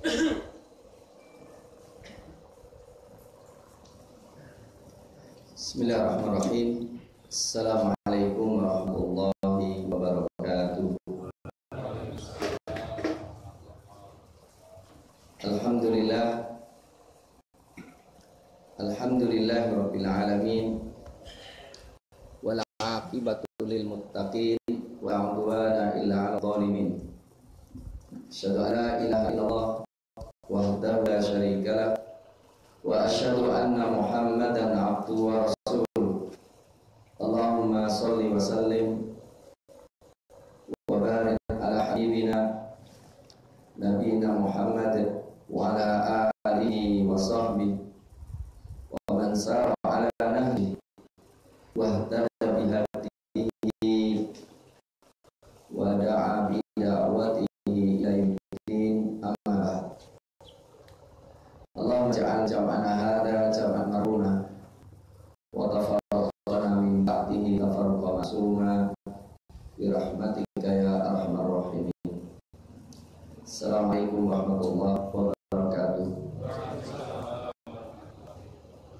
Bismillahirrahmanirrahim. Assalamualaikum warahmatullahi wabarakatuh. Alhamdulillahirabbil alamin. Wal aqibatu lil muttaqin wa la udwana illa 'alal zalimin. Asyhadu an la ilaha illallah wahdahu la syarika lah wa asyhadu anna Muhammadan abduhu wa rasuluh. Allahumma shalli wa sallim wa barik ala habibina nabiyina Muhammad wa ala alihi wa sahbihi wa man sara ala nahji wa ihtada bihadihi wa da'a bi da'watihi ila yaumil amma ba'd. Allahumma ja'al jam'ana hadza jam'an marhuma wa tafarraqna min ba'dihi tafarruqan ma'suma bi rahmatika ya arhamar rahimin. Assalamualaikum warahmatullahi wabarakatuh.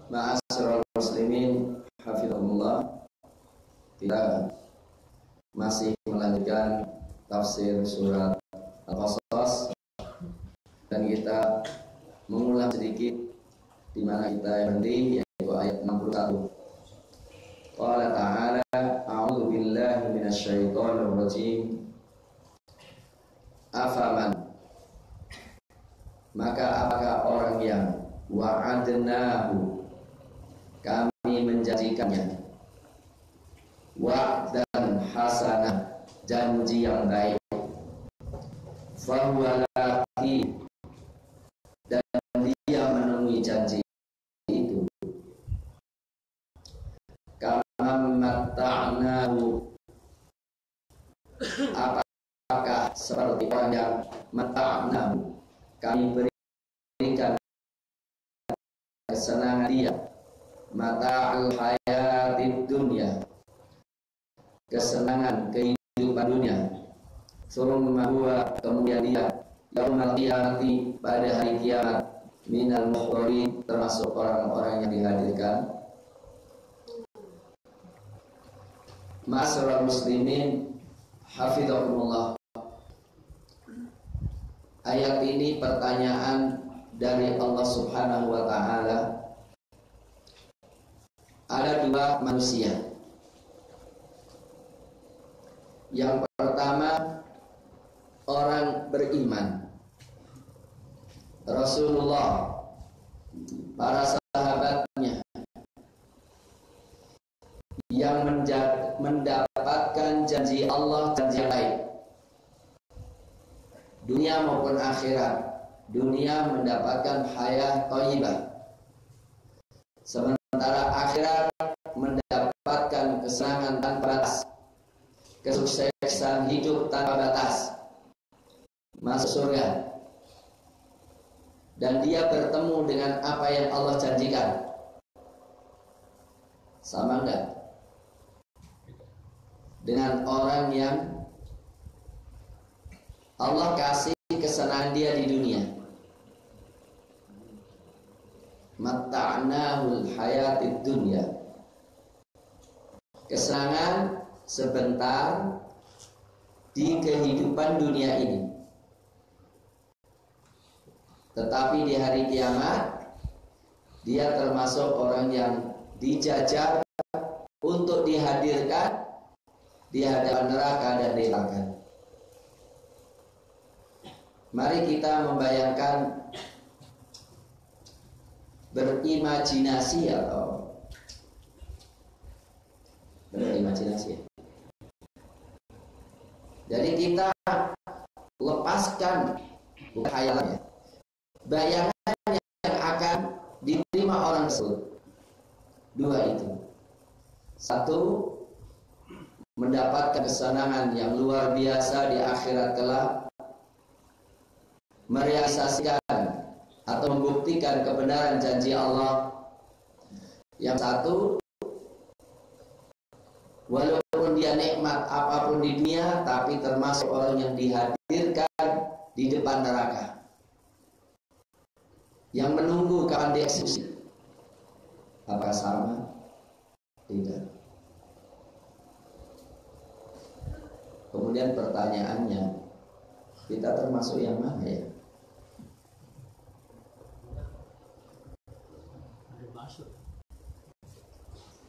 Ma'asyiral muslimin hafizahumullah. Kita masih melanjutkan tafsir surat Al-Qasas dan kita mengulang sedikit di mana kita berhenti, yaitu ayat 61. Qala ta'ala a'udzu billahi minasyaitonir rajim. Afaman, maka apakah orang yang wa'adnahu, kami menjanjikannya, wa'dan hasanah, janji yang baik, fahuwa laqi, dan dia menemui janji itu, kama matta'nahu, apakah seperti orang yang matta'nahu, kami berikan kesenangan dia, mata'al hayatid dunya, kesenangan kehidupan dunia, summa huwa, kemudian dia yaumal qiyamati, pada hari kiamat, minal muhdharin, termasuk orang-orang yang dihadirkan. Ma'asyiral muslimin hafizakumullah. Ayat ini pertanyaan dari Allah Subhanahu wa ta'ala. Ada dua manusia. Yang pertama, orang beriman, Rasulullah, para sahabatnya, yang mendapatkan janji Allah, janji yang baik, dunia maupun akhirat. Dunia mendapatkan hayah thayyibah, sementara akhirat mendapatkan kesenangan tanpa batas, kesuksesan hidup tanpa batas, masuk surga. Dan dia bertemu dengan apa yang Allah janjikan. Sama enggak dengan orang yang Allah kasih kesenangan dia di dunia? Matta'nahul hayatid dunya, kesenangan sebentar di kehidupan dunia ini, tetapi di hari kiamat dia termasuk orang yang dijajar untuk dihadirkan di hadapan neraka dan dilaknat. Mari kita membayangkan, berimajinasi atau berimajinasi. Jadi kita lepaskan bukan khayalannya, bayangan yang akan diterima orang tersebut. Dua itu. Satu, mendapatkan kesenangan yang luar biasa di akhirat kelak, merealisasikan atau membuktikan kebenaran janji Allah. Yang satu, walaupun dia nikmat apapun di dunia, tapi termasuk orang yang dihadirkan di depan neraka. yang menunggu kapan dieksekusi. Apakah sama? Tidak. Kemudian pertanyaannya, kita termasuk yang mana ya?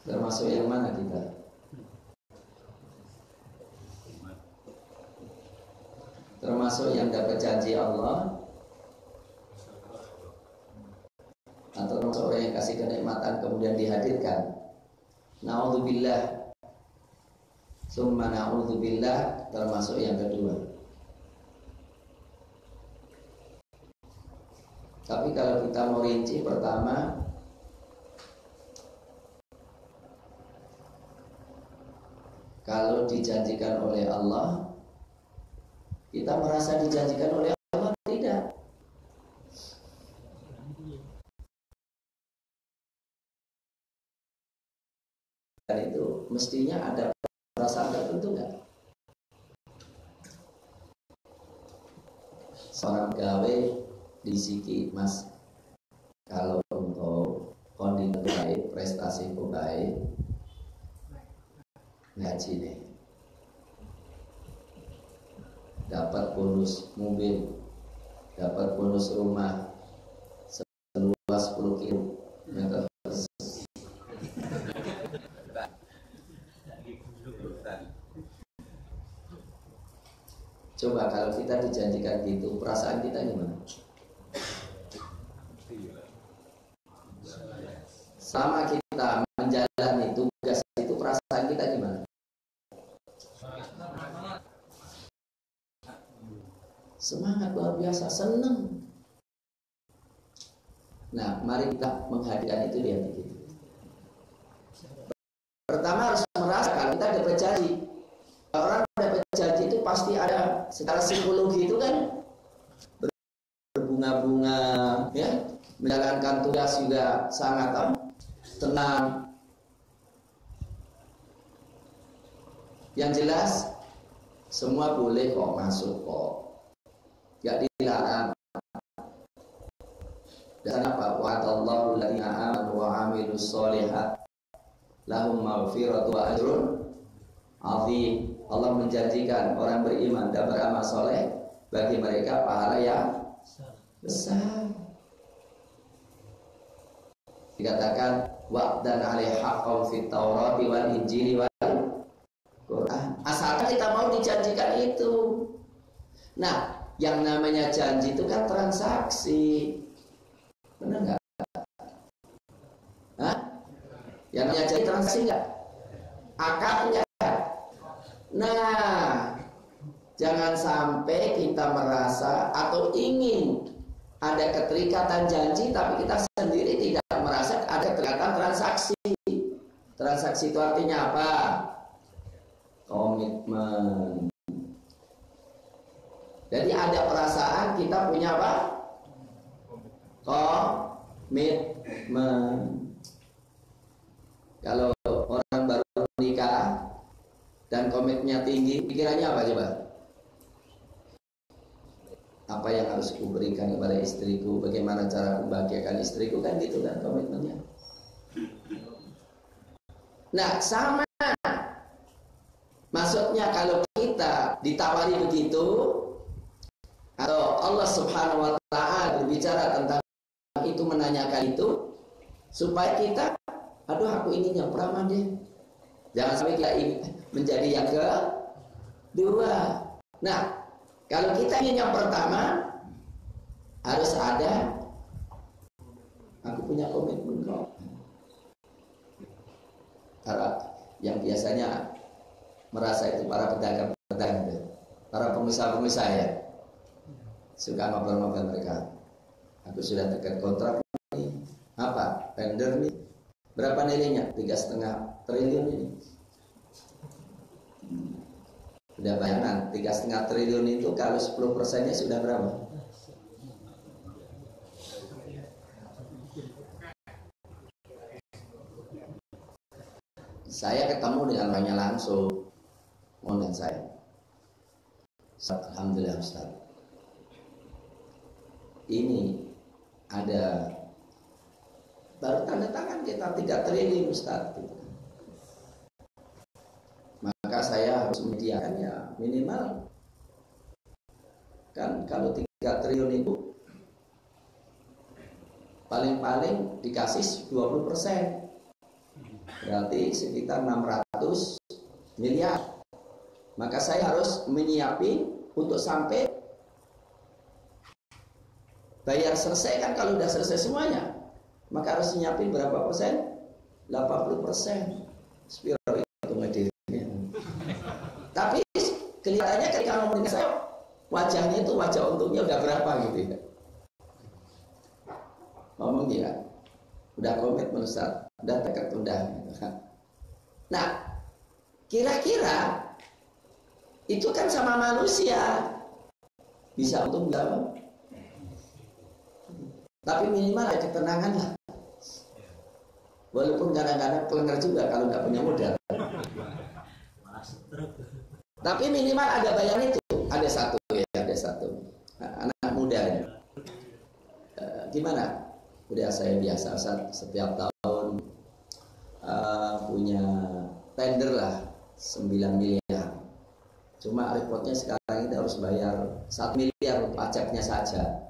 Termasuk yang mana kita? Termasuk yang dapat janji Allah, atau termasuk orang yang kasih kenikmatan kemudian dihadirkan? Na'udzubillah, summa na'udzubillah, termasuk yang kedua. Tapi kalau kita mau rinci, pertama, kalau dijanjikan oleh Allah, kita merasa dijanjikan oleh Allah, tidak. Dan itu mestinya ada perasaan tertentu enggak? Seorang pegawai disiki, Mas, kalau untuk kondisi baik, prestasi baik, ngaji nih, dapat bonus mobil, dapat bonus rumah seluas 10 km. Coba kalau kita dijanjikan gitu, perasaan kita gimana? Sama kita menjalani tugas itu, perasaan kita gimana? Semangat luar biasa, senang. Nah, mari kita menghadirkan itu di hati kita. Pertama harus merasakan kita dapat janji. Orang dapat janji itu pasti ada secara psikologi itu kan berbunga-bunga, ya, menjalankan tugas juga sangat tenang. Yang jelas semua boleh kok masuk kok, gak dilarang. Dan apa? Wa'adallahu alladziina aamanu wa 'amilus sholihat lahum maghfiratu wa ajrun 'azim. Allah menjanjikan orang beriman dan beramal soleh, bagi mereka pahala yang besar. Dikatakan wa'dan 'alaihi haqqan fit Taurati wal Injili wal Quran. Asalkan kita mau dijanjikan itu. Nah, yang namanya janji itu kan transaksi. Benar nggak? Hah? Yang namanya janji transaksi nggak? Akadnya. Nah, jangan sampai kita merasa atau ingin ada keterikatan janji, tapi kita sendiri tidak merasa ada keterikatan transaksi. Transaksi itu artinya apa? Komitmen. Jadi ada perasaan kita punya apa? Komitmen. Kalau orang baru menikah dan komitmennya tinggi, pikirannya apa coba? Apa yang harus kuberikan kepada istriku? Bagaimana cara membahagiakan istriku? Kan gitu kan komitmennya. Nah, sama. Maksudnya kalau kita ditawari begitu, atau Allah Subhanahu wa ta'ala berbicara tentang itu, menanyakan itu, supaya kita, aduh aku ini yang pertama deh. Jangan sampai kita ini menjadi yang kedua. Nah, kalau kita ingin yang pertama, harus ada, aku punya komitmen kok. Para yang biasanya merasa itu para pedagang-pedagang, para pengusaha-pengusaha ya, suka ngobrol-ngobrol mereka. Aku sudah dekat kontrak nih, apa? Tender nih, berapa nilainya? 3,5 triliun ini. Udah bayangan 3,5 triliun itu kalau 10%-nya sudah berapa? Saya ketemu dengan orangnya langsung, mohon saya. Alhamdulillah Ustaz. Ini ada baru tanda tangan kita 3 triliun Ustaz gitu. Maka saya harus menyediakan ya minimal kan kalau 3 triliun itu paling-paling dikasih 20%, berarti sekitar 600 miliar. Maka saya harus menyiapin untuk sampai bayar selesai. Kan kalau udah selesai semuanya, maka harus nyiapin berapa persen? 80%. Spiro itu medirinya. Tapi kelihatannya ketika ngomong dengan saya, wajahnya itu wajah untungnya udah berapa gitu ya. Ngomong dia, udah komitmen Ustaz, udah tekad udah. Nah, kira-kira itu kan sama manusia bisa untung berapa? Tapi minimal ada ketenangan lah. Walaupun kadang-kadang kelengar juga kalau nggak punya modal. Tapi minimal ada bayaran itu. Ada satu ya, ada satu. Nah, anak muda gimana? Udah saya biasa setiap tahun punya tender lah 9 miliar. Cuma repotnya sekarang ini harus bayar 1 miliar untuk pajaknya saja.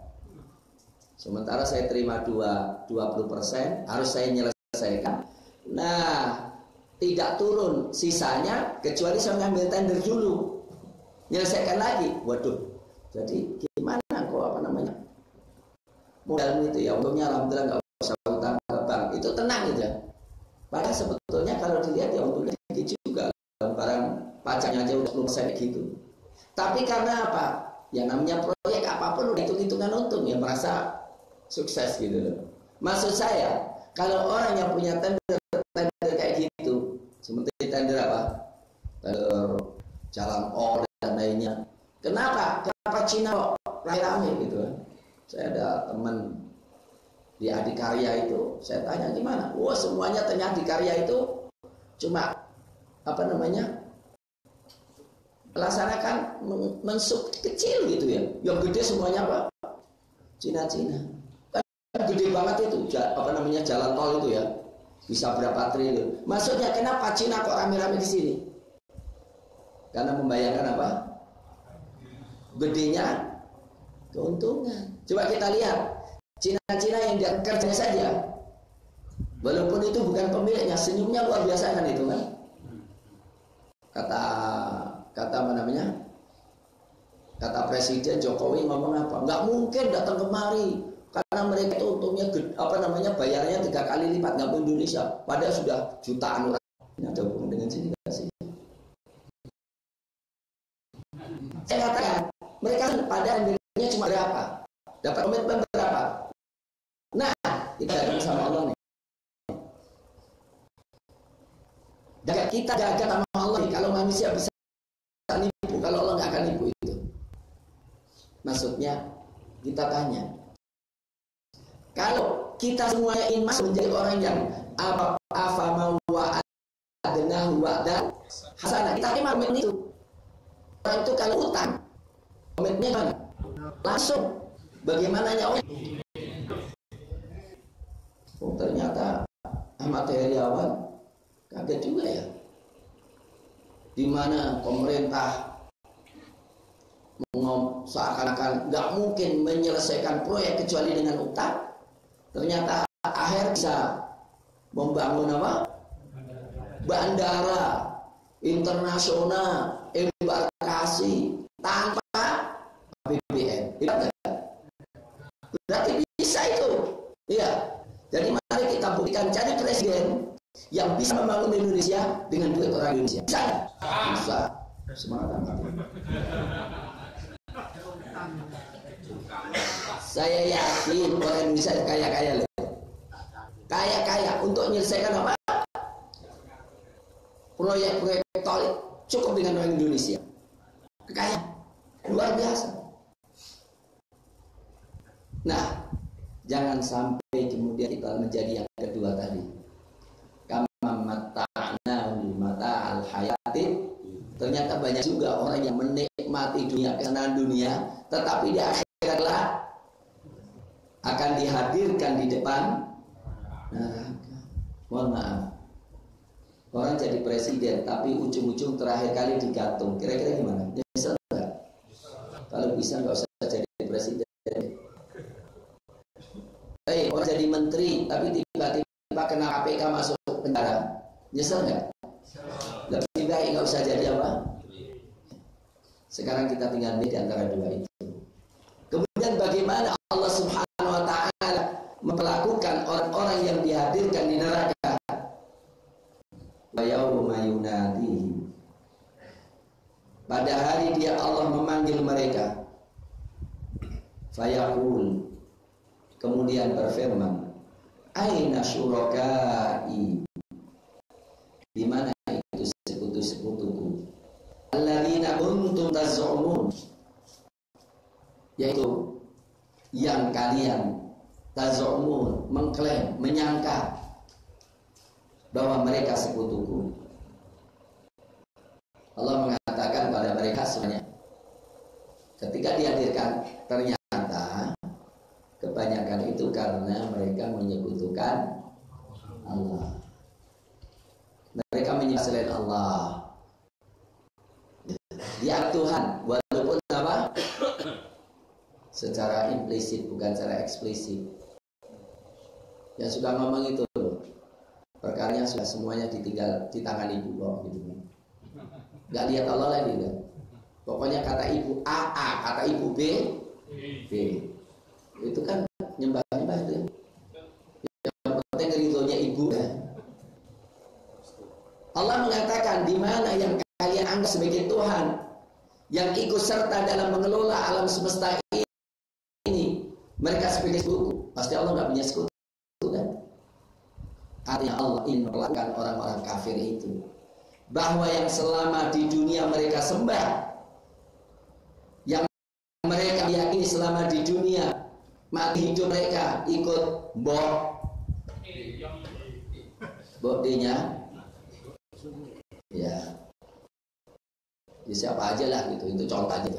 Sementara saya terima 20%, harus saya nyelesaikan. Nah, tidak turun sisanya kecuali saya ngambil tender dulu. Nyelesaikan lagi. Waduh. Jadi gimana kok modalmu itu ya, untungnya alhamdulillah nggak usah utang ke bank. Itu tenang aja. Padahal sebetulnya kalau dilihat ya untungnya sedikit juga. Barang pajaknya aja udah 10% gitu. Tapi karena apa? Yang namanya proyek apapun udah hitung-hitungan untung ya, merasa sukses gitu loh. Maksud saya, kalau orang yang punya tender kayak gitu, seperti tender apa? Tender jalan tol dan lainnya. Kenapa Cina kok rame gitu? Saya ada teman di Adikarya itu, saya tanya gimana? Wah, semuanya ternyata Adikarya itu cuma melaksanakan mensub kecil gitu ya. Yang gede semuanya apa? Cina-Cina. Kan gede banget itu, jalan tol itu ya. Bisa berapa triliun. Maksudnya kenapa Cina kok rame-rame di sini? Karena membayangkan apa? Gedenya keuntungan. Coba kita lihat Cina-Cina yang dia kerjanya saja, walaupun itu bukan pemiliknya, senyumnya luar biasa kan itu kan. Kata Presiden Jokowi ngomong apa? Nggak mungkin datang kemari karena mereka itu untungnya bayarnya 3 kali lipat, nggak mau Indonesia. Padahal sudah jutaan orang. Ini ada hubungan dengan sini nggak sih? Saya katakan mereka pada Indonesia cuma berapa? Dapat komitmen berapa? Nah, kita datang sama Allah nih. Kita jaga sama Allah nih. Kalau manusia bisa nipu, kalau Allah nggak akan nipu itu. Maksudnya kita tanya, kalau kita semuanya ingin masuk menjadi orang yang afama wa'adnahu wa'dan hasanah, kita terima komitmen itu. Orang itu kalau utang, komitmennya mana? Langsung. Bagaimana nyawa? Ternyata Ahmad Heriawan kaget juga ya. Di mana pemerintah seakan-akan nggak mungkin menyelesaikan proyek kecuali dengan utang. Ternyata akhir bisa membangun apa? Bandara internasional, embarkasi tanpa APBN. Berarti bisa itu. Iya. Jadi mari kita buktikan, cari presiden yang bisa membangun Indonesia dengan duit orang Indonesia. Bisa nggak? Bisa. Semangat amat. Saya yakin orang Indonesia kaya-kaya loh. Kaya-kaya untuk menyelesaikan apa? Proyek-proyek tol cukup dengan orang Indonesia. Kekayaan luar biasa. Nah, jangan sampai kemudian kita menjadi yang kedua tadi. Kama mata'na mata al-hayati. Ternyata banyak juga orang yang menikmati dunia, kesenangan dunia, tetapi di akhiratlah akan dihadirkan di depan neraka. Mohon maaf, orang jadi presiden tapi ujung-ujung terakhir kali digantung, kira-kira gimana? Nyesel nggak? Kalau bisa nggak usah jadi presiden. Orang jadi menteri tapi tiba-tiba kena KPK masuk penjara, nyesel nggak? Lebih baik nggak usah jadi apa? Sekarang kita tinggal di antara dua itu. Kemudian bagaimana Allah Subhanahu wa ta'ala memperlakukan orang-orang yang dihadirkan di neraka? Wa yauma yunadihim, pada hari dia Allah memanggil mereka. Fayaqul, kemudian berfirman, aina syurakai, di mana itu sekutu-sekutuku, alladzina kuntum taz'umun, yaitu yang kalian taz'umun, mengklaim, menyangka bahwa mereka sekutuku. Allah mengatakan pada mereka semuanya, ketika dihadirkan, ternyata kebanyakan itu karena mereka menyekutukan Allah. Mereka menyembah selain Allah. Dia Tuhan, walaupun apa? Secara implisit, bukan secara eksplisit. Yang suka ngomong itu, perkaranya sudah semuanya ditinggal di tangan ibu kok, gitu. Gak lihat Allah lagi kan? Pokoknya kata ibu A, kata ibu B, B. Itu kan nyembah-nyembah itu. Yang penting ridhonya ibu ya. Allah mengatakan, di mana yang kalian anggap sebagai Tuhan, yang ikut serta dalam mengelola alam semesta ini, mereka sebagai sekutu. Pasti Allah nggak punya sekutu kan? Artinya Allah ingin memperlakukan orang-orang kafir itu, bahwa yang selama di dunia mereka sembah, yang mereka yakini selama di dunia, mati hidup mereka ikut bodinya, ya siapa aja lah gitu, itu contoh aja.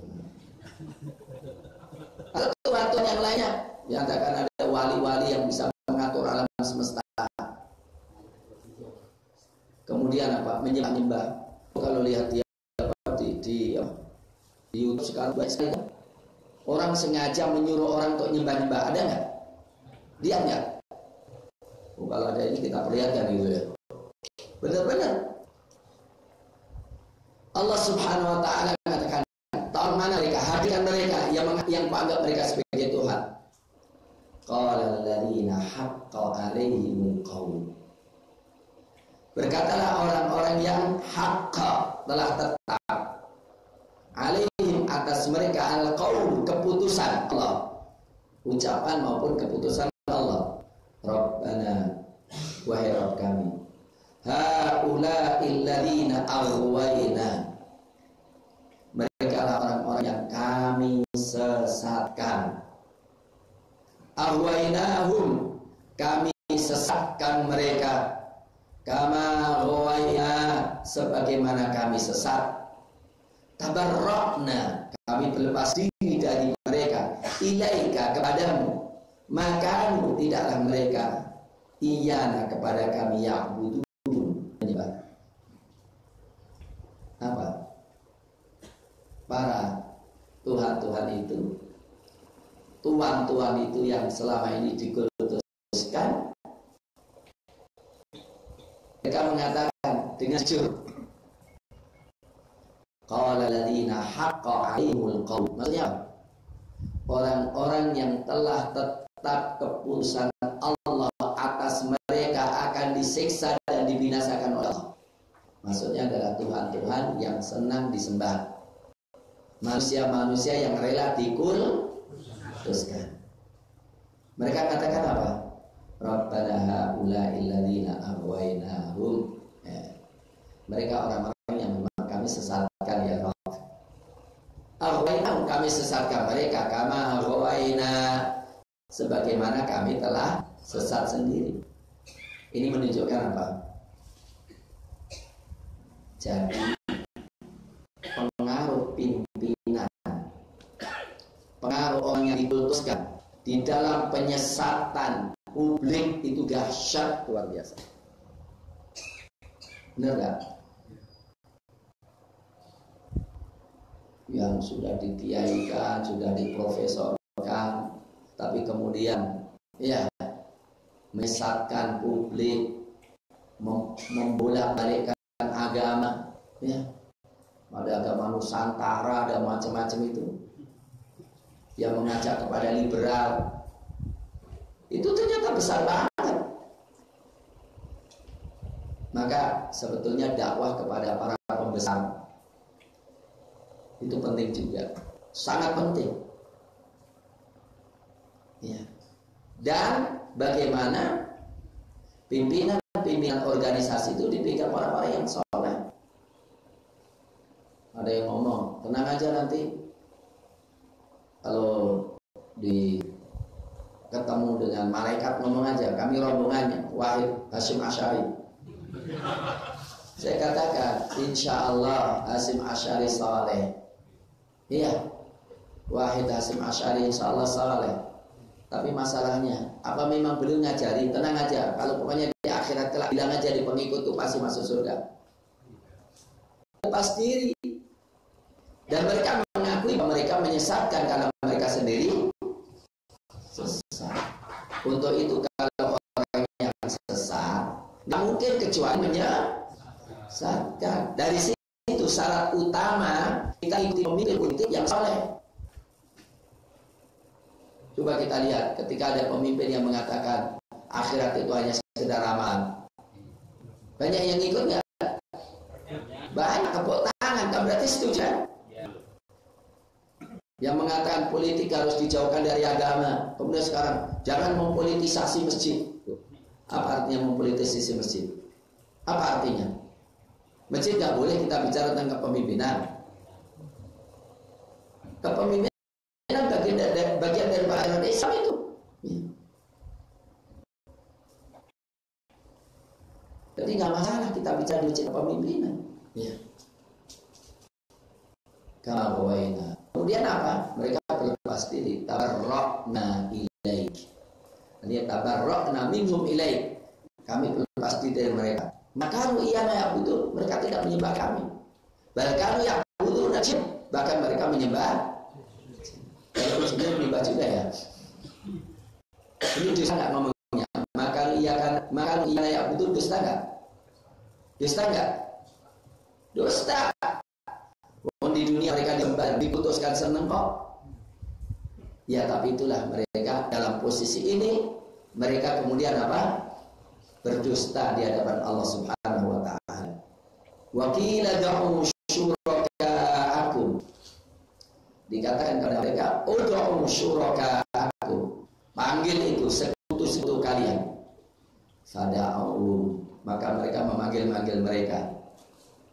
Atau Tuhan yang lainnya, yang akan ada wali-wali yang bisa mengatur alam semesta. Kemudian apa? Menyembah-nyembah. Kalau lihat dia di YouTube sekarang banyak sekali kan? Orang sengaja menyuruh orang untuk nyembah-nyembah, ada nggak? Dia nggak? Kalau ada ini kita perlihatkan gitu ya. Benar-benar Allah Subhanahu wa ta'ala mengatakan, tahun mana mereka, hadirkan mereka yang menganggap mereka sebagai Tuhan. Qala alladziina haqqa 'alaihimul qaul, berkatalah orang-orang yang haqqa, telah tetap, 'alaihim, atas mereka, al-qaul, keputusan Allah, ucapan maupun keputusan Allah. Rabbana, wahai Rabb kami, haula'il ladzina aghwayna, mereka lah orang-orang yang kami sesatkan. Aghwaynahum, kami sesatkan mereka, kama ghawayna, sebagaimana kami sesat. Tabarra'na, kami berlepas diri dari mereka, ilaika, kepadamu, maka tidaklah mereka, iyana, kepada kami, ya'budu, menyembah. Apa? Para Tuhan-Tuhan itu, tuan-tuan itu yang selama ini dikultuskan, mereka mengatakan dengan jujur, qala alladziina haqqa 'alaihimul qaul, maksudnya orang-orang yang telah tetap keputusan Allah atas mereka akan disiksa dan dibinasakan oleh Allah. Maksudnya adalah Tuhan-Tuhan yang senang disembah, manusia-manusia yang rela dikultuskan. Mereka katakan apa? Rabbana haula'il ladzina aghwaynahum, mereka orang-orang yang memang kami sesatkan ya Rabb. Aghwaynahum, kami sesatkan mereka, kama aghwayna, sebagaimana kami telah sesat sendiri. Ini menunjukkan apa? Jadi pengaruh pimpinan, pengaruh orang yang dikultuskan, di dalam penyesatan publik itu dahsyat luar biasa. Benar nggak? Yang sudah dikiaikan, sudah diprofesorkan, tapi kemudian ya menyesatkan publik, membolak-balikkan agama, ya. Ada agama Nusantara, ada macam-macam itu yang mengajak kepada liberal. Itu ternyata besar banget. Maka sebetulnya dakwah kepada para pembesar itu penting juga, sangat penting. Ya. Dan bagaimana pimpinan organisasi itu dipegang orang-orang yang soleh. Ada yang ngomong, tenang aja nanti kalau ketemu dengan malaikat ngomong aja, kami rombongannya Wahid Hasyim Asy'ari. Saya katakan, insya Allah Hasyim Asy'ari saleh. Iya, Wahid Hasyim Asy'ari insya Allah saleh. Tapi masalahnya, apa memang beliau ngajari? Tenang aja, kalau pokoknya di akhirat kelak bilang aja di pengikut itu pasti masuk surga. Lepas diri. Dan mereka mengakui bahwa mereka menyesatkan karena mereka sendiri sesat. Untuk itu kalau orang yang sesat, nggak mungkin kecuali menyesatkan. Dari situ syarat utama kita ikuti pemimpin politik yang soleh. Coba kita lihat ketika ada pemimpin yang mengatakan akhirat itu hanya sekedar ramalan. Banyak yang ikut nggak? Banyak, tepuk tangan, kan berarti setuju kan? Yang mengatakan politik harus dijauhkan dari agama. Kemudian sekarang jangan mempolitisasi masjid. Apa artinya mempolitisasi masjid? Apa artinya? Masjid nggak boleh kita bicara tentang kepemimpinan. Kepemimpinan bagian dari agama Islam itu. Jadi nggak masalah kita bicara di masjid kepemimpinan. Ya. Kawaina. Kemudian apa? Mereka berlepas diri. Tabarra'na ilaik. Ini tabarra'na minhum ilaik. Kami berlepas diri dari mereka. Maka iyana ya'budu, mereka tidak menyembah kami. Bahkan ya'budu najib, bahkan mereka menyembah. Kalau sendiri menyembah juga ya. Ini dosa nggak ngomongnya? Maka iyana ya'budu dusta nggak? Dusta nggak? Dusta. Di dunia mereka disembah, diputuskan seneng kok. Ya, tapi itulah mereka dalam posisi ini, mereka kemudian apa? Berdusta di hadapan Allah Subhanahu wa taala. Wa qila da'u syuraka'akum. Dikatakan kepada mereka, ud'u syuraka'akum. Panggil itu sekutu-sekutu kalian. Fada'u, maka mereka memanggil-manggil mereka.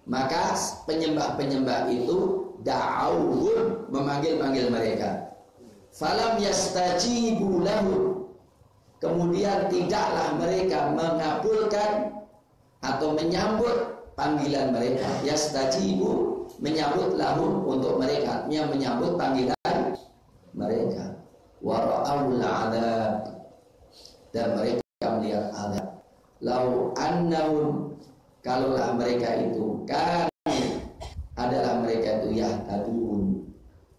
Maka penyembah-penyembah itu da'awun, memanggil-manggil mereka. Falam yastajibu lahu, kemudian tidaklah mereka mengabulkan atau menyambut panggilan mereka. Yastajibu, menyambut lahum untuk mereka, yang menyambut panggilan mereka. Wa ra'awul 'adzab, dan mereka melihat azab. Lau annahum, kalaulah mereka itu kan adalah mereka itu yahtadun,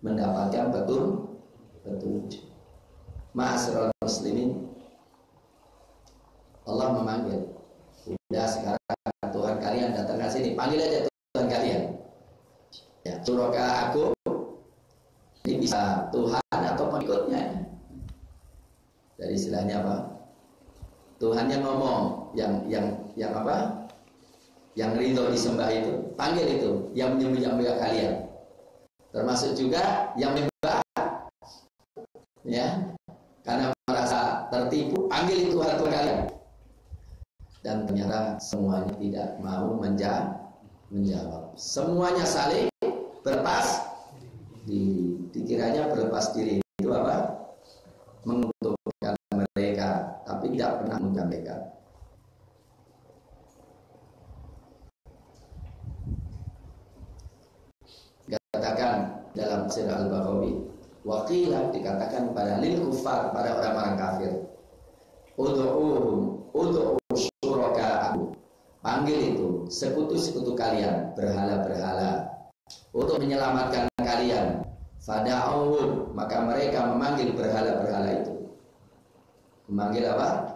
mendapatkan petunjuk. Ma'asyiral muslimin, Allah memanggil. Udah sekarang Tuhan kalian datang ke sini, panggil aja Tuhan kalian. Ya, suraka aku. Ini bisa Tuhan atau pengikutnya. Dari istilahnya apa? Tuhan yang ngomong, yang apa? Yang ridho disembah itu, panggil itu yang menyembah kalian, termasuk juga yang menyembah, ya, karena merasa tertipu, panggil itu Tuhan kalian. Dan ternyata semuanya tidak mau menjawab. Semuanya saling berlepas diri. Dikiranya berlepas diri itu apa? Menguntungkan mereka, tapi tidak pernah menyampaikan. Katakan dalam Tafsir Al-Baghawi, Waqilah dikatakan pada lil kufar, pada orang-orang kafir, ud'u syuraka'akum, panggil itu sekutu-sekutu kalian, berhala-berhala, untuk menyelamatkan kalian. Fada'awun, maka mereka memanggil berhala-berhala itu. Memanggil apa?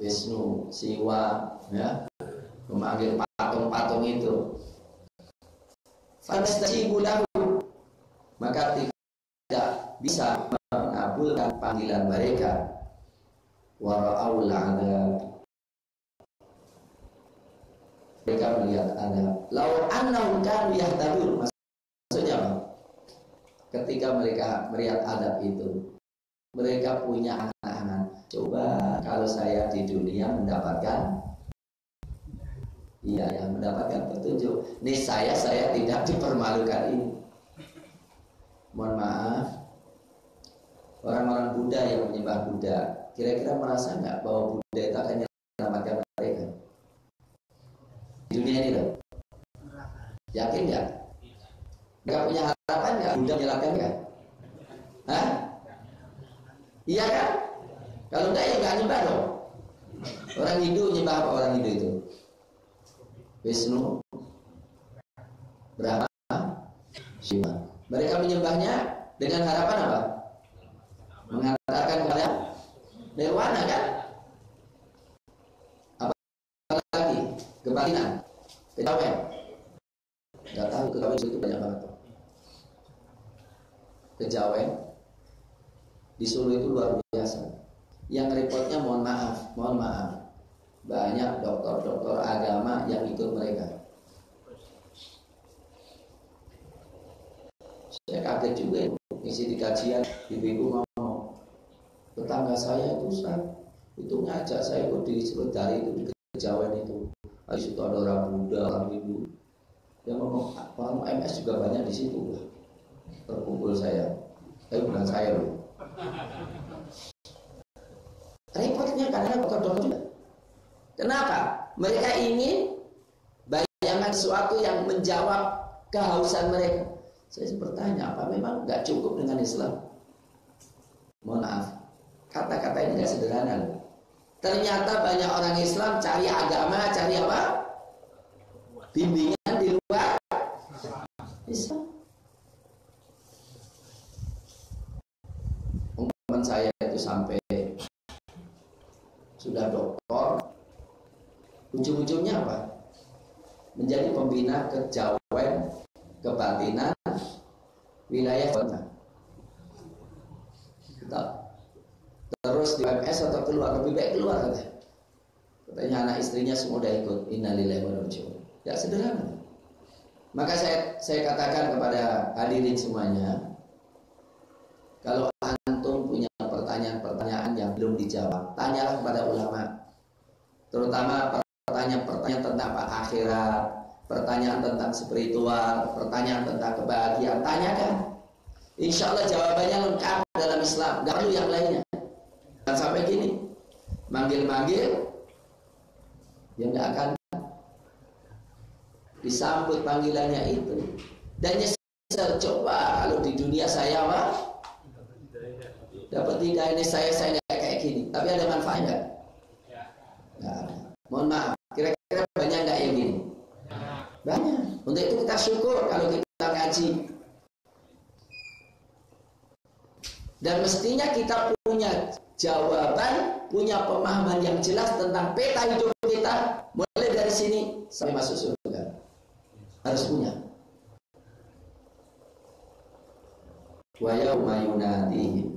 Wisnu, Siwa, ya, memanggil patung-patung itu. Fastajibu lahu, maka tidak bisa mengabulkan panggilan mereka. Wara'aul 'adzab, mereka melihat adab. Lau annahum kanu yahtadun, maksudnya apa? Ketika mereka melihat adab itu, mereka punya angan-angan, coba kalau saya di dunia mendapatkan mendapatkan petunjuk. Nih saya tidak dipermalukan ini. Mohon maaf, orang-orang Buddha yang menyembah Buddha, kira-kira merasa nggak bahwa Buddha itu akan menyelamatkan mereka di dunia ini loh? Yakin nggak? Nggak punya harapan nggak Buddha menyelamatkan nggak? Hah? Iya kan? Kalau enggak ya nggak nyembah dong. Orang Hindu nyembah apa orang Hindu itu? Wisnu, Brahma, Shiva. Mereka menyembahnya dengan harapan apa? Mengatakan kepada nirwana kan? Apa lagi? Kebatinan, kejawen. Gak tahu kejawen itu banyak banget. Kejawen di Solo itu luar biasa. Yang repotnya mohon maaf. Banyak dokter-dokter agama yang ikut mereka. Saya kaget juga isi di kajian, ibu-ibu ngomong, tetangga saya itu ngajak saya ikut di Seledari itu, di Kejawen itu. Di situ ada orang Buddha, orang Hindu. Yang ngomong, orang MS juga banyak di situ. Terkumpul saya. Tapi bukan saya loh. Repotnya karena dokter-dokter juga. Kenapa? Mereka ingin bayangan sesuatu yang menjawab kehausan mereka. Saya bertanya, apa memang nggak cukup dengan Islam? Mohon maaf, kata-kata ini nggak sederhana loh. Ternyata banyak orang Islam cari agama, cari apa? Bimbingan di luar Islam. Teman saya itu sampai sudah doktor, ujung-ujungnya apa? Menjadi pembina kejawen, kebatinan, wilayah kota. Terus di MS atau keluar, lebih baik keluar katanya anak istrinya semua udah ikut. Innalillahi wa inna ilaihi raji'un. Ya sederhana. Maka saya katakan kepada hadirin semuanya, kalau antum punya pertanyaan-pertanyaan yang belum dijawab, tanyalah kepada ulama. Terutama pertanyaan-pertanyaan tentang akhirat, pertanyaan tentang spiritual, pertanyaan tentang kebahagiaan, tanyakan. Insya Allah jawabannya lengkap dalam Islam, gak perlu yang lainnya. Dan sampai gini, manggil-manggil, ya gak akan disambut panggilannya itu. Dan nyesel, coba kalau di dunia saya apa? Dapat hidayah ini saya gak kayak gini. Tapi ada manfaatnya gak? Mohon maaf, kira-kira banyak gak yang gini? Banyak. Untuk itu kita syukur kalau kita ngaji. Dan mestinya kita punya jawaban, punya pemahaman yang jelas tentang peta hidup kita, mulai dari sini sampai masuk surga. Harus punya. Wa yauma yunadihim,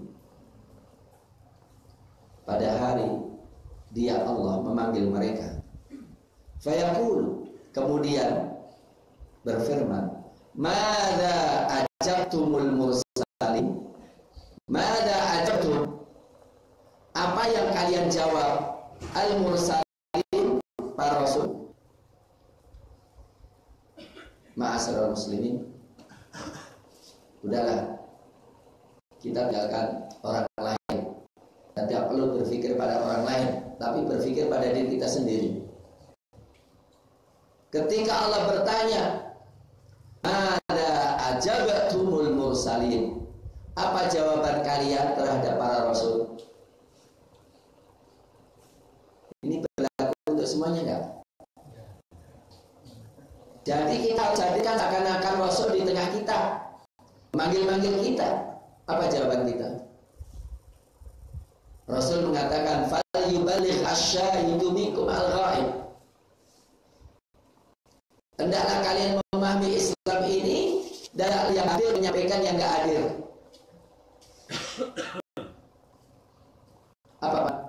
pada hari Dia Allah memanggil mereka. Fayaqul, kemudian berfirman, "Madza ajabtumul mursalin?" Madza ajabtum, apa yang kalian jawab al-mursalin, para rasul. Ma'asyiral muslimin, udahlah, kita tinggalkan orang lain dan tidak perlu berpikir pada orang lain, tapi berpikir pada diri kita sendiri. Ketika Allah bertanya, "Madza ajabtumul mursalin?" Apa jawaban kalian terhadap para rasul? Ini berlaku untuk semuanya enggak? Jadi kita jadikan akan rasul di tengah kita, manggil-manggil kita. Apa jawaban kita? Rasul mengatakan, "Fal yuballigh asy-syahidu minkum al-ghaib." Hendaklah kalian memahami Islam ini dan yang hadir menyampaikan yang enggak hadir.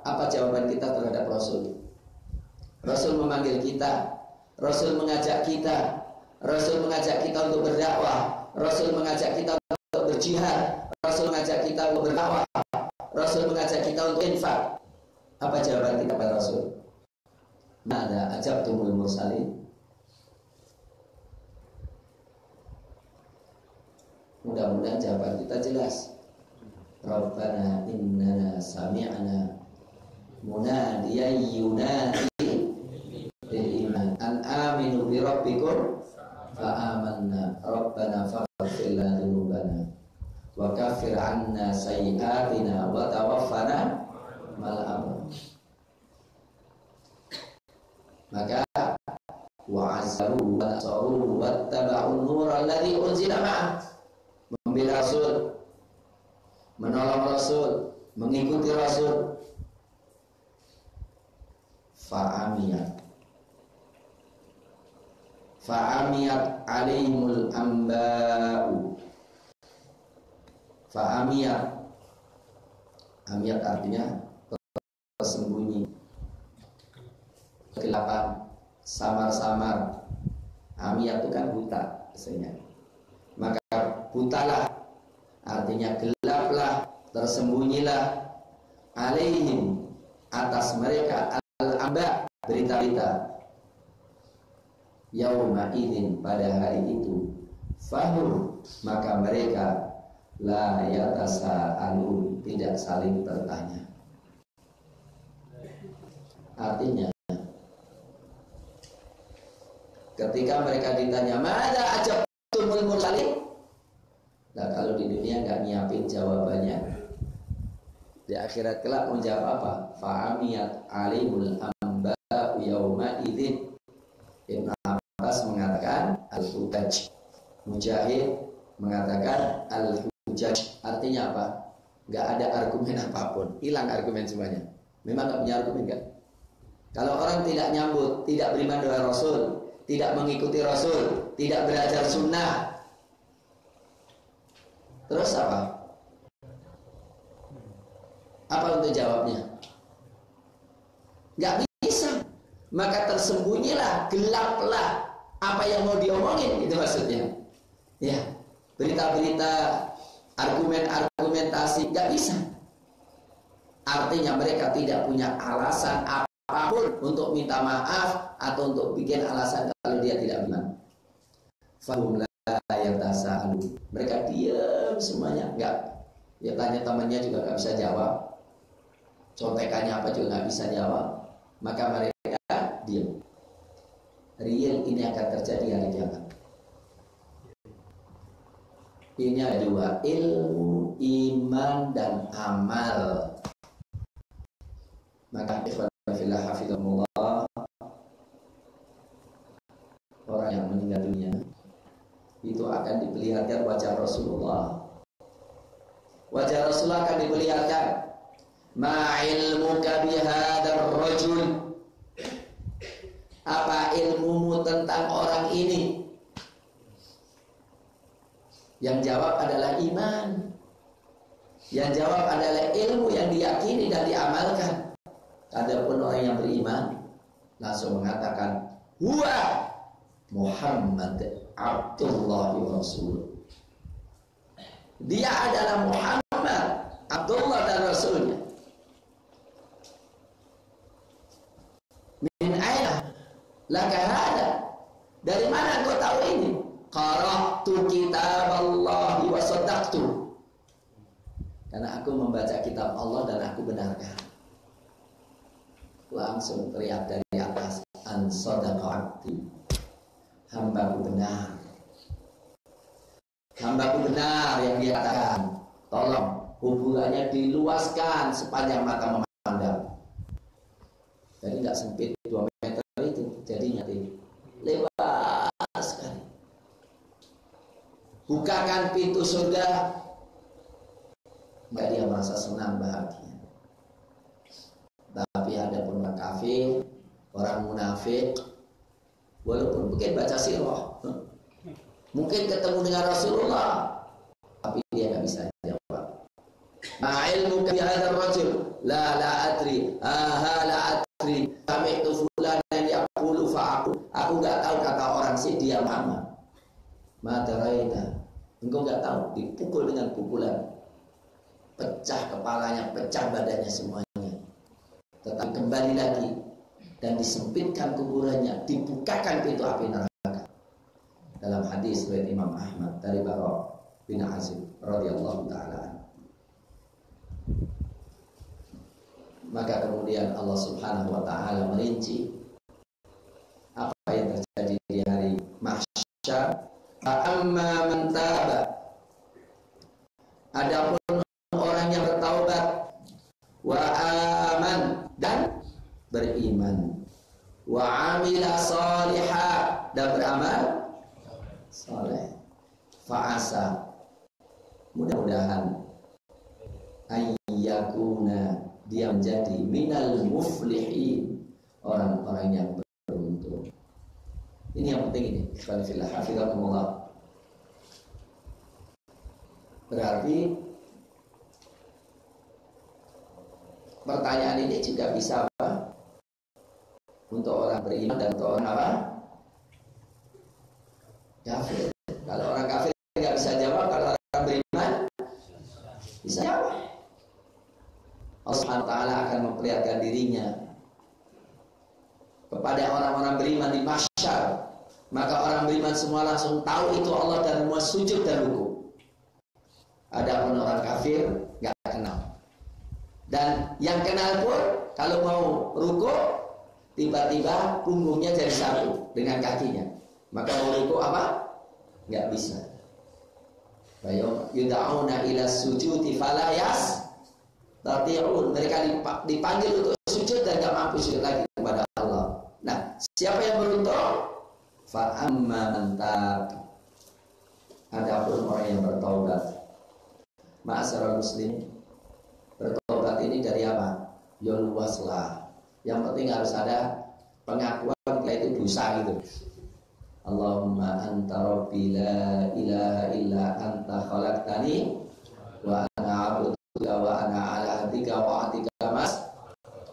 Apa jawaban kita terhadap Rasul? Rasul memanggil kita, Rasul mengajak kita, Rasul mengajak kita untuk berdakwah, Rasul mengajak kita untuk berjihad, Rasul mengajak kita untuk berdakwah, Rasul mengajak kita untuk infak. Apa jawaban kita pada Rasul? Mada ajabtumul mursalin? Mudah-mudahan jawaban kita jelas. Rabbana innana sami'na munadiyan yunadi lil iman an aminu bi rabbikum fa amanna rabbana faghfir lana dzunubana wa kaffir 'anna sayyi'atina wa tawaffana ma'al abrar. Maka wa'azzaru wa nasaru wattaba'un nura alladzi unzila ma'ah, membela Rasul, menolong Rasul, mengikuti Rasul. Fa'amiyat alaihimul amba'u. Fa'amiyat, amiyat artinya tersembunyi, kegelapan, samar-samar. Amiyat itu kan buta biasanya. Maka butalah, artinya gelaplah, tersembunyilah, alaihim, atas mereka, al-amba, berita-berita, yauma idzin, pada hari itu, fahum, maka mereka la yatasa'alun, tidak saling bertanya. Artinya ketika mereka ditanya mada ajabtumul mursalin, nah kalau di dunia nggak nyiapin jawabannya, di akhirat kelak menjawab apa? Fa'amiyat alimul amba'u yauma idzin. Ibnu Abbas mengatakan al-hujaj, Mujahid mengatakan al-hujaj, artinya apa? Nggak ada argumen apapun, hilang argumen semuanya. Memang nggak punya argumen kan? Kalau orang tidak nyambut, tidak beriman dengan Rasul, tidak mengikuti Rasul, tidak belajar sunnah, terus apa? Apa untuk jawabnya? Nggak bisa. Maka tersembunyilah, gelaplah apa yang mau diomongin, itu maksudnya. Ya, berita-berita, argumentasi, nggak bisa. Artinya mereka tidak punya alasan apapun untuk minta maaf atau untuk bikin alasan kalau dia tidak beriman. Fahum la yatasa'alu. Mereka diam semuanya, nggak. Ya tanya temannya juga nggak bisa jawab. Contekannya apa juga nggak bisa jawab. Maka mereka diam. Real ini akan terjadi hari kiamat. Ini ada dua, ilmu, iman, dan amal. Maka ikhwan fillah hafizahumullah, orang yang meninggal dunia itu akan diperlihatkan wajah Rasulullah. Wajah Rasulullah akan diperlihatkan. Ma ilmuka bihadzal rajul, apa ilmumu tentang orang ini? Yang jawab adalah iman. Yang jawab adalah ilmu yang diyakini dan diamalkan. Adapun orang yang beriman langsung mengatakan huwa Muhammad Abdullah wa Rasul. Dia adalah Muhammad, Abdullah dan Rasulnya. Min aina laka hada? Dari mana engkau tahu ini? Qara'tu kitaballahi wa saddaqtu. Karena aku membaca kitab Allah dan aku benarkan. Langsung teriak dari atas, an sadaqa abdi, hambaku benar. Hambaku benar yang dia katakan. tolong hubungannya diluaskan sepanjang mata memandang. Jadi nggak sempit 2 meter itu, jadinya lebar sekali. Bukakan pintu surga, maka dia merasa senang bahagia. Tapi ada pun orang kafir, orang munafik, walaupun mungkin baca sirah, mungkin ketemu dengan Rasulullah, tapi dia nggak bisa jawab. Ma'ilmuka bi hadzal rajul, la adri, la adri, sami'tu fulanan yaqulu fa'aqul. Aku nggak tahu kata orang sih dia Muhammad. Madaraina, engkau nggak tahu, dipukul dengan pukulan, pecah kepalanya, pecah badannya semuanya. Tetapi kembali lagi dan disempitkan kuburannya, dibukakan pintu api neraka. Dalam hadis riwayat Imam Ahmad dari Bara bin Azib radhiyallahu taala. Maka kemudian Allah Subhanahu wa taala merinci apa yang terjadi di hari mahsyar. Amma man taba, adapun orang yang bertaubat, wa aman, dan beriman, wa amila salihah, dan beramal saleh, fa'asa, mudah-mudahan ayyakuna, dia menjadi minal muflihin, orang-orang yang beruntung. Ini yang penting ini. Hafizakumullah. Berarti pertanyaan ini juga bisa apa? Untuk orang beriman dan untuk orang apa? Kafir. Kalau orang kafir nggak bisa jawab, kalau orang beriman bisa jawab. Allah Subhanahu wa taala akan memperlihatkan dirinya kepada orang-orang beriman di mahsyar. Maka orang beriman semua langsung tahu itu Allah dan semua sujud dan ruku. Adapun orang kafir nggak kenal. Dan yang kenal pun kalau mau ruku, tiba-tiba punggungnya jadi satu dengan kakinya. Maka mau ruku apa? Nggak bisa. Yud'auna ila sujudi fala yastati'un. Mereka dipanggil untuk sujud dan nggak mampu sujud lagi kepada Allah. Nah, siapa yang beruntung? Fa amma man tab, adapun orang yang bertaubat. Ma'asyiral muslimin, bertobat ini dari apa? Ya luaslah. Yang penting harus ada pengakuan kita itu dosa gitu. Allahumma anta rabbi la ilaha illa anta khalaqtani wa ana 'abduka wa ana 'ala ahdika wa 'ahdika mas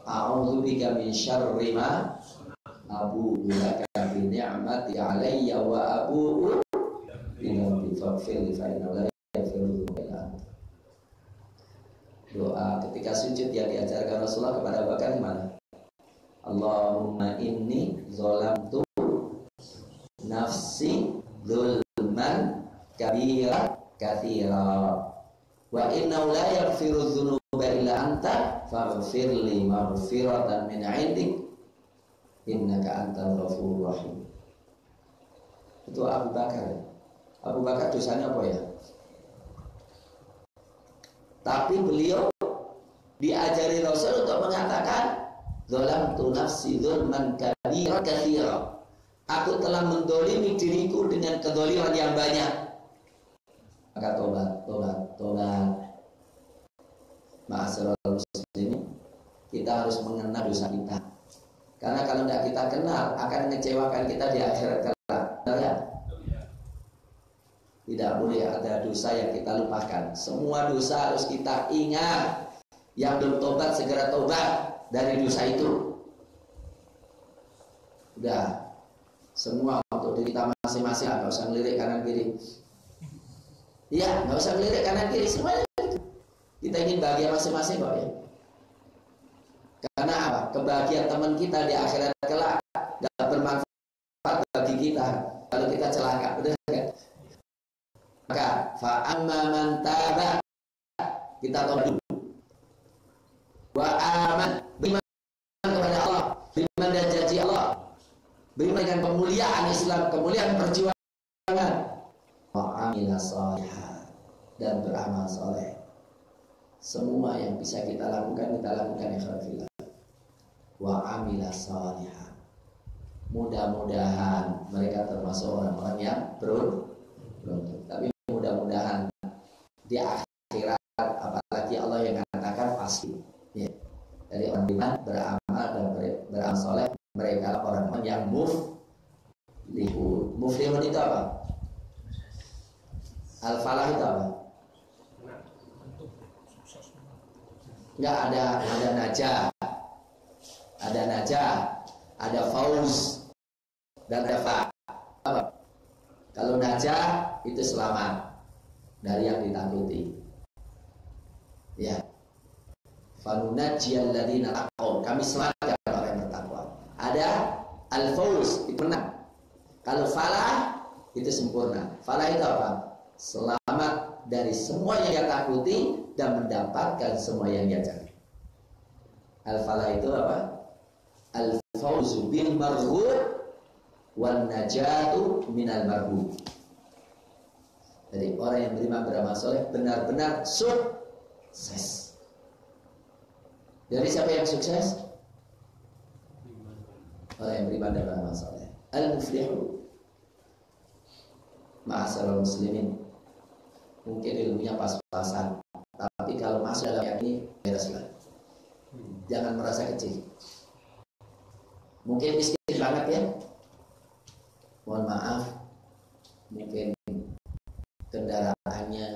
a'udzu bika min syarri ma abu'u laka bi ni'mati 'alayya wa abu'u bi dhanbi faghfir li fa innahu la yaghfiru dzunuba illa anta. Doa ketika sujud yang diajarkan Rasulullah kepada Abu Bakar gimana? Allahumma inni zalamtu nafsi dzulman kabira katsira wa innahu la yaghfiru dzunuba illa anta faghfir li maghfiratan min 'indik innaka antal ghafurur rahim. Itu Abu Bakar. Abu Bakar dosanya apa ya? Tapi beliau diajari Rasul untuk mengatakan zalamtu nafsi dzulman kabira katsira. Aku telah mendolimi diriku dengan kedoliman yang banyak. Maka tobat. Ma'asyiral muslimin, kita harus mengenal dosa kita. Karena kalau tidak kita kenal, akan mengecewakan kita di akhirat kelak. Benar ya? Tidak boleh ada dosa yang kita lupakan. Semua dosa harus kita ingat. Yang belum tobat segera tobat dari dosa itu. Udah. Semua untuk diri kita masing-masing, nggak usah ngelirik kanan kiri. Iya, nggak usah ngelirik kanan kiri, semuanya. Kita ingin bahagia masing-masing kok ya. Karena apa? Kebahagiaan teman kita di akhirat kelak nggak bermanfaat bagi kita kalau kita celaka, benar kan? Maka fa'amma man taba, kita tobat dulu. Wa aman, beriman kepada Allah, beriman dan janji Allah, beriman dengan kemuliaan Islam, kemuliaan perjuangan, wa amila salihah, dan beramal soleh. semua yang bisa kita lakukan ya khawatirlah. Wa amila salihah. Mudah-mudahan mereka termasuk orang-orang yang beruntung. Tapi mudah-mudahan di akhirat, apalagi Allah yang mengatakan pasti. Ya. Dari orang beriman, beramal dan beramal soleh, mereka orang-orang yang muflihun. Muflihun itu apa? Al-falah itu apa? Enggak ada najah. Ada najah, ada fauz, dan ada apa? Kalau najah itu selamat dari yang ditakuti. Ya. Fanunajjiyal ladzina taqaw. Kami selamatkan orang yang bertakwa. Ada al-fauz, itu menang. Kalau falah itu sempurna. Falah itu apa? Selamat dari semua yang dia takuti dan mendapatkan semua yang dia cari. Al-falah itu apa? Al-fawzu bil marghub wan najatu minal marghub. Jadi orang yang beriman beramal soleh benar-benar sukses. Dari siapa yang sukses? Orang yang beriman dan beramal soleh. Al-muflihu. Ma'asyiral muslimin. Mungkin ilmunya pas-pasan, tapi kalau masuk dalam yang ini bereslah. Jangan merasa kecil. Mungkin miskin banget ya. Mohon maaf. Mungkin kendaraannya,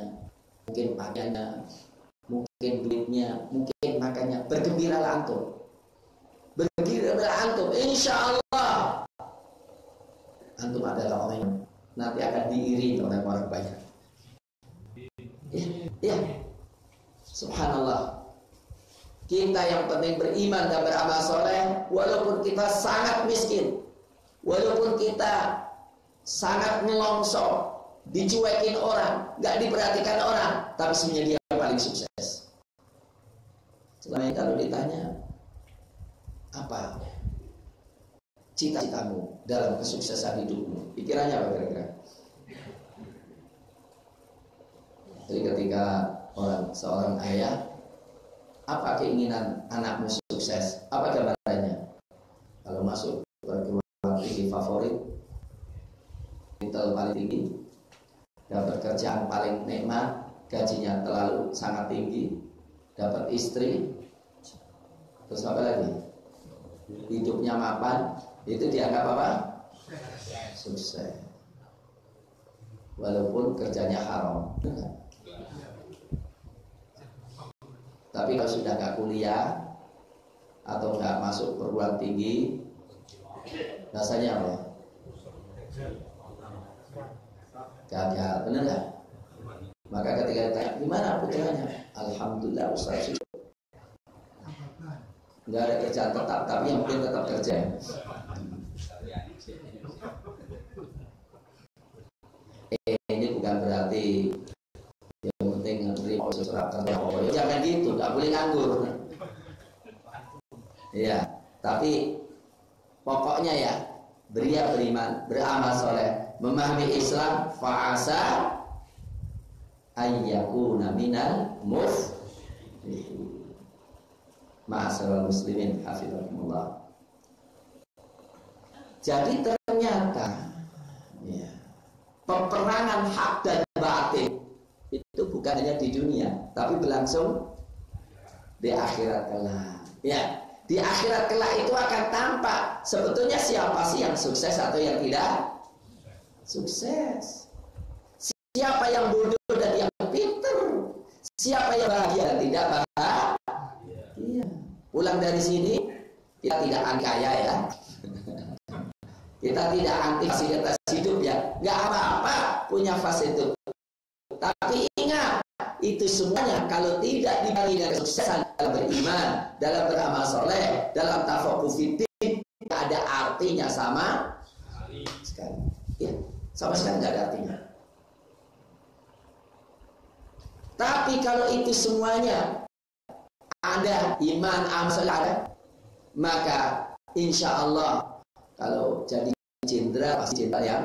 mungkin pakaiannya, mungkin duitnya, mungkin makannya. Bergembiralah antum. Bergembiralah antum. Insya Allah antum adalah orang yang nanti akan diiringi oleh orang banyak. Ya. Subhanallah. Kita yang penting beriman dan beramal soleh, walaupun kita sangat miskin, walaupun kita sangat ngelongso, dicuekin orang, gak diperhatikan orang, tapi sebenarnya dia yang paling sukses. Selain kalau ditanya, apa cita-citamu dalam kesuksesan hidupmu? Pikirannya apa kira-kira? Jadi ketika seorang ayah, apa keinginan anakmu sukses? Apa gambarannya? Kalau masuk perguruan tinggi favorit, titel paling tinggi, dapat kerjaan paling nikmat, gajinya terlalu sangat tinggi, dapat istri, terus apa lagi? Hidupnya mapan, itu dianggap apa? Sukses. Walaupun kerjanya haram. Tapi kalau sudah nggak kuliah atau nggak masuk perguruan tinggi, rasanya apa? Gagal, benar nggak? Maka ketika ditanya, gimana putranya? Alhamdulillah Ustaz. Nggak ada kerjaan tetap, tapi yang penting tetap kerja. Ini bukan berarti yang penting menerima surat kerja. Jangan gitu, nggak boleh nganggur. Ya, tapi pokoknya ya, beria beriman, beramal soleh, memahami Islam, fa'asa ayyakuna minal muflihin. Ma'asyiral muslimin hafizakumullah. Jadi ternyata ya, peperangan hak dan batin itu bukan hanya di dunia, tapi berlangsung di akhirat kelak. Ya, di akhirat kelak itu akan tampak sebetulnya siapa sih yang sukses atau yang tidak sukses. Siapa yang bodoh dan yang pintar. Siapa yang bahagia dan tidak bahagia. Pulang dari sini kita tidak anti kaya ya. Kita tidak anti fasilitas hidup ya. Nggak apa-apa punya fasilitas. Tapi ingat, itu semuanya kalau tidak dibarengi dengan kesuksesan dalam beriman, dalam beramal soleh, dalam tafaqquh fiddin, tidak ada artinya sama sekali. Ya, sama sekali tidak ada artinya. Tapi kalau itu semuanya ada iman, amal soleh ada, maka insya Allah kalau jadi jenderal pasti jenderal yang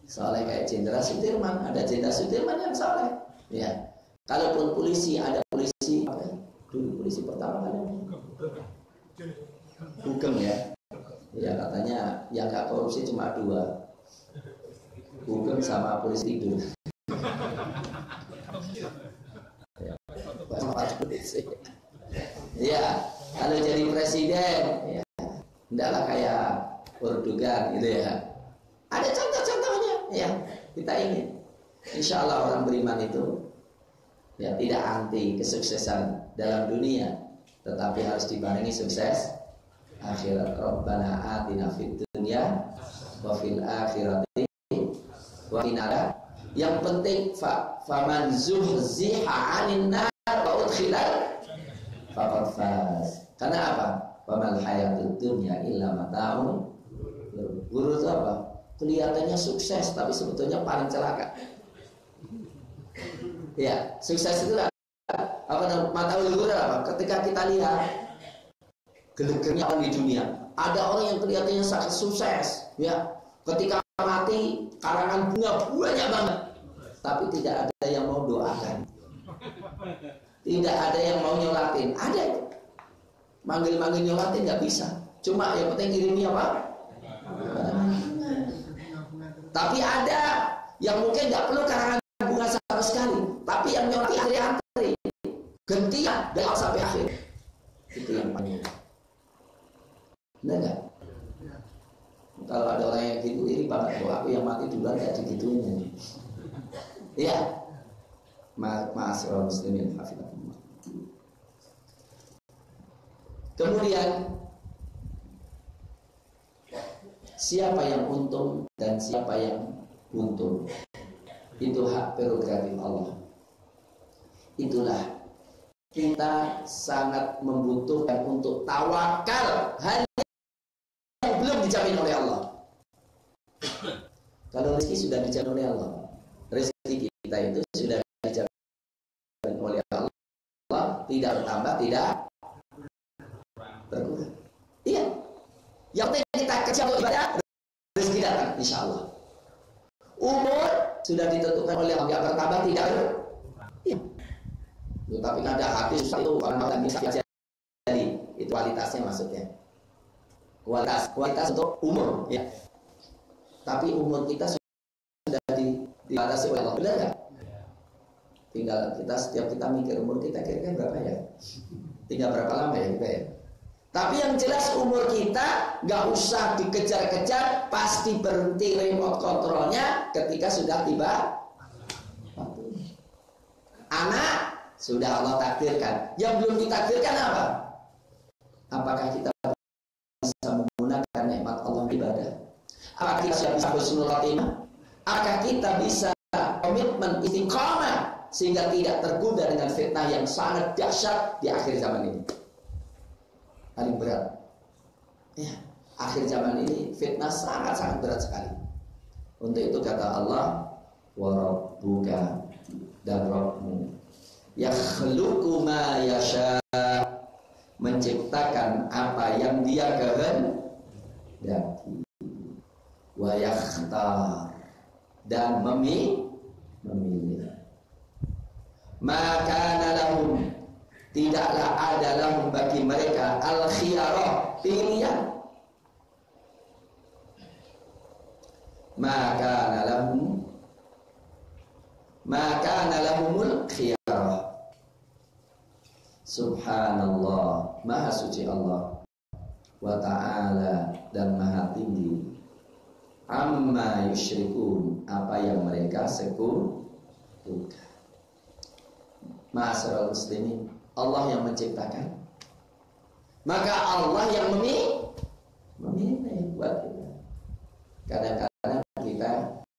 soleh kayak Jenderal Sudirman, ada Jenderal Sudirman yang soleh. Ya, kalaupun polisi ada polisi Dulu polisi pertama kali Hugeng ya. Ya katanya yang gak korupsi cuma 2, Hugeng sama polisi tidur. Ya, kalau jadi presiden, ya, hendaklah kayak Erdogan gitu ya. Ada contoh-contohnya, ya. Kita ingin, insya Allah orang beriman itu ya tidak anti kesuksesan dalam dunia, tetapi harus dibarengi sukses akhirat. Rabbana atina fid dunya wa fil akhirati wa qina. Yang penting faman zuhziha 'anil nar wa udkhila faqad faz. Karena apa? Famal hayatud dunya illa mata'un. Guru itu apa? Kelihatannya sukses tapi sebetulnya paling celaka. Ya, sukses itu apa namanya? Mata'ul ghurur apa? Ketika kita lihat gelegernya orang di dunia, ada orang yang kelihatannya sangat sukses, ya. Ketika mati karangan bunga banyak banget, tapi tidak ada yang mau doakan, tidak ada yang mau nyolatin. Ada itu manggil-manggil nyolatin nggak bisa, cuma yang penting kirimnya apa? Tapi ada yang mungkin nggak perlu karangan bunga sama sekali, tapi yang nyolati antri gantian dari awal sampai akhir. Itu yang paling benar nggak? Kalau ada orang yang gitu iri banget, bahwa aku yang mati duluan gak digituin. Iya, ma'asyiral muslimin hafizahumullah. Kemudian siapa yang untung dan siapa yang untung, itu hak prerogatif Allah. Itulah kita sangat membutuhkan untuk tawakal hanya yang belum dijamin oleh Allah. Kalau rezeki sudah dijamin oleh Allah, rezeki kita itu sudah dijamin oleh Allah, tidak bertambah, tidak berkurang. Iya. Yang penting kita kerja untuk ibadah, rezeki datang, insya Allah. Umur sudah ditentukan oleh Allah, tidak bertambah, tidak berkurang. Iya. Tapi ada hati susah itu orang bisa jadi itu kualitasnya maksudnya. Kualitas untuk umur, ya. Tapi umur kita sudah dibatasi oleh Allah, benar nggak? Tinggal kita setiap kita mikir umur kita kira-kira berapa ya? Tinggal berapa lama ya kita ya? Tapi yang jelas umur kita nggak usah dikejar-kejar, pasti berhenti remote controlnya ketika sudah tiba. Anak sudah Allah takdirkan, yang belum ditakdirkan apa? Apakah kita bisa menggunakan nikmat Allah ibadah? Apakah kita bisa husnul khatimah? Apakah kita bisa komitmen istiqamah sehingga tidak tergoda dengan fitnah yang sangat dahsyat di akhir zaman ini? Paling berat. Ya, akhir zaman ini fitnah sangat-sangat berat sekali. Untuk itu kata Allah, wa rabbuka, dan Rabbmu yakhluqu ma yasha, menciptakan apa yang Dia kehendaki, wa yakhtar, dan memilih. Maka lahum, tidaklah ada lahum bagi mereka al-khiyarah, pilihan. Maka lahumul khiyarah. Subhanallah, maha suci Allah, wa ta'ala, dan maha tinggi, amma yusyrikun, apa yang mereka sekutukan. Ma'asyiral muslimin, Allah yang menciptakan, maka Allah yang memilih buat kita. Kadang-kadang kita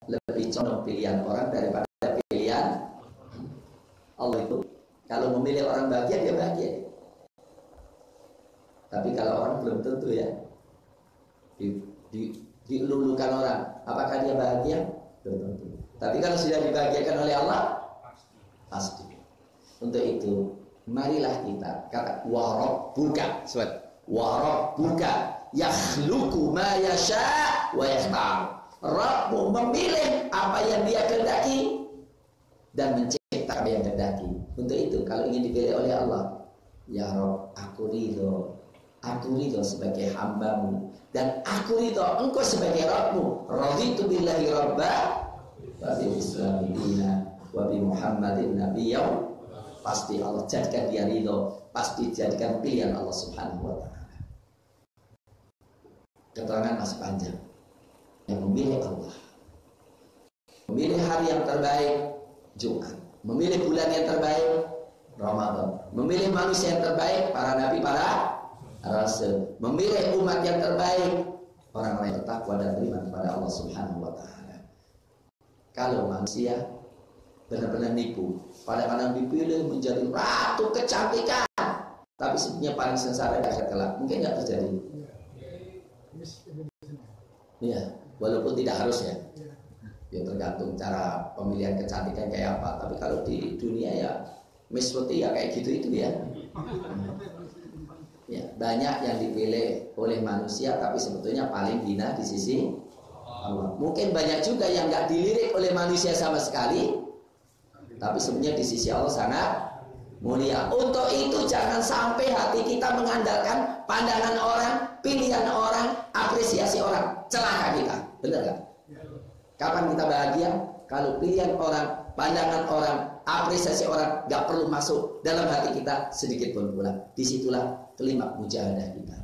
lebih condong pilihan orang daripada pilihan Allah. Itu kalau memilih orang bahagia, dia bahagia. Tapi kalau orang belum tentu ya, dilulukan orang, apakah dia bahagia? Belum tentu. Tapi kalau sudah dibahagiakan oleh Allah, pasti. Untuk itu, marilah kita kata wa rabbuka, yakhluqu ma yasha wa yakhtar. Rabbmu memilih apa yang Dia kehendaki dan menciptakan apa yang kehendaki. Untuk itu, kalau ingin dipilih oleh Allah, Ya Rob, aku ridho sebagai hambamu, dan aku ridho engkau sebagai Rabbmu. Raditu billahi rabba wa bil islami dina wa bi Muhammadin nabiyya. Pasti Allah jadikan dia ridho, pasti jadikan pilihan Allah Subhanahu wa ta'ala. Keterangan masih panjang. Yang memilih Allah, memilih hari yang terbaik Jumat, memilih bulan yang terbaik Ramadan, memilih manusia yang terbaik para nabi, para rasul, memilih umat yang terbaik orang-orang yang bertakwa dan beriman kepada Allah Subhanahu wa ta'ala. Kalau manusia benar-benar nipu, kadang-kadang dipilih menjadi ratu kecantikan, tapi sebenarnya paling sengsara di akhir kelak, mungkin nggak terjadi. Ya, walaupun tidak harus ya. Ya tergantung cara pemilihan kecantikan kayak apa. Tapi kalau di dunia ya Miss Putih ya kayak gitu itu ya. Ya, banyak yang dipilih oleh manusia tapi sebetulnya paling hina di sisi Allah. Mungkin banyak juga yang nggak dilirik oleh manusia sama sekali, tapi sebenarnya di sisi Allah sangat mulia. Untuk itu jangan sampai hati kita mengandalkan pandangan orang, pilihan orang, apresiasi orang. Celaka kita, benar gak? Kapan kita bahagia? Kalau pilihan orang, pandangan orang, apresiasi orang gak perlu masuk dalam hati kita sedikit pun pula. Disitulah kelimak mujahadah kita.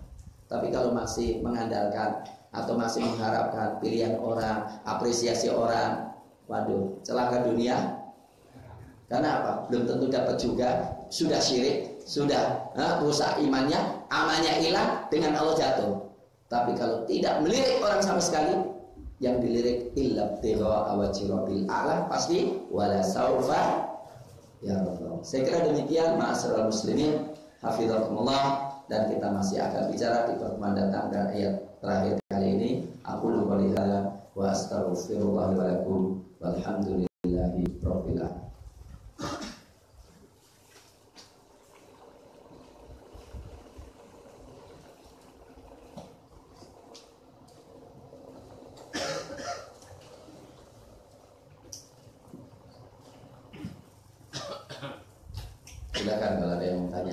Tapi kalau masih mengandalkan atau masih mengharapkan pilihan orang, apresiasi orang, waduh, celaka dunia. Karena apa? Belum tentu dapat juga, sudah syirik, sudah rusak imannya, amannya hilang, dengan Allah jatuh. Tapi kalau tidak melirik orang sama sekali, yang dilirik illa ibtigha wajhi rabbil a'la, pasti wala saufa ya Allah. Saya kira demikian ma'asyiral muslimin, hafizakumullah, dan kita masih akan bicara di pertemuan datang dan ayat terakhir kali ini. Aku qouli hadza wa astaghfirullah wa lakum walhamdulillahi rabbil alamin. Silakan kalau ada yang mau tanya.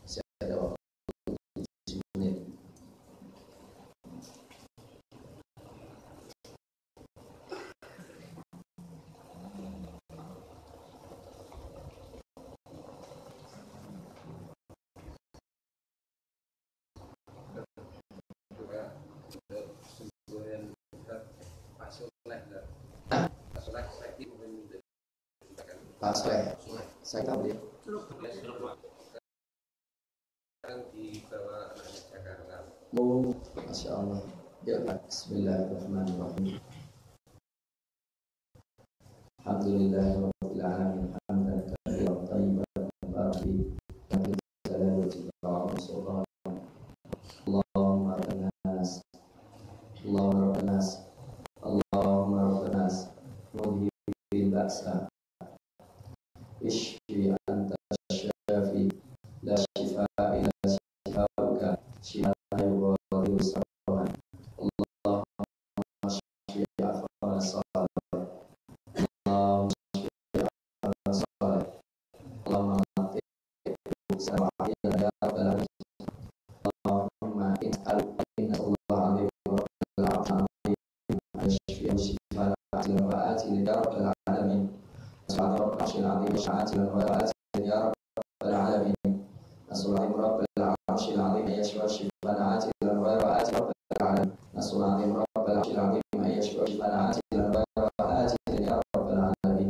Saya ada waktu 7 menit. Pak Soleh, saya tahu dia. Oh, Masya Allah. Ya, Bismillahirrahmanirrahim. Alhamdulillahirabbil alamin. Hamdan katsiran thayyiban mubarakan fihi. Allahumma rabban nas, Allahumma rabban nas, Allahumma rabban nas, mudhibil ba'sa, ishfi anta syafi, la shifaa illa shifauka, shifaa yughadiru saqaman. Allahumma shfi afwana salih, Allahumma shfi afwana salih, Allahumma mati'u sama'i ya rabbal alamin. Allahumma inna Allah alaihi wa sallam ashfi shifaa wa ajil ya rabbal alamin. Subhana rabbil azim sha'atil wa ajil ya rabbal alamin. Subhana rabbil arshil azim yashfa shifana ajilan wa ajil rabbal alamin. Subhana rabbil arshil azim yashfa shifana ajilan wa ajil ya rabbal alamin.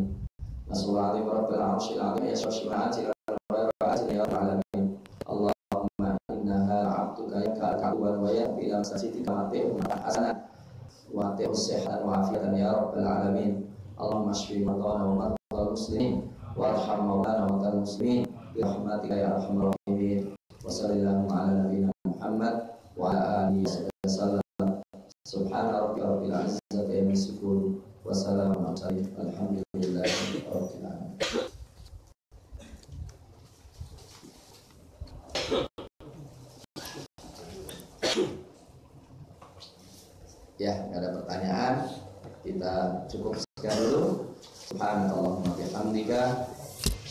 Subhana rabbil arshil azim yashfa shifana ajilan wa ajil ya rabbal alamin. Allahumma innaha 'abduka yaka'uban wa yahbi ila sasidika mati'u hasanat wa ati'u sihhatan wa afiatan ya rabbal alamin. Allahumma shfi madana wa marḍal muslimin warham maulana wa tal muslimin bi rahmatika ya arhamar rahimin. Wa sallallahu ala nabiyyina Muhammad wa ala alihi wa sallam. Subhana rabbika rabbil izzati amma yasifun wa salamun ala mursalin walhamdulillahi rabbil alamin. Ya, nggak ada pertanyaan. Kita cukup sekian dulu. Subhanallahumma bihamdika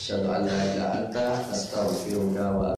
Asyhadu an la ilaha illa anta astaghfiruka wa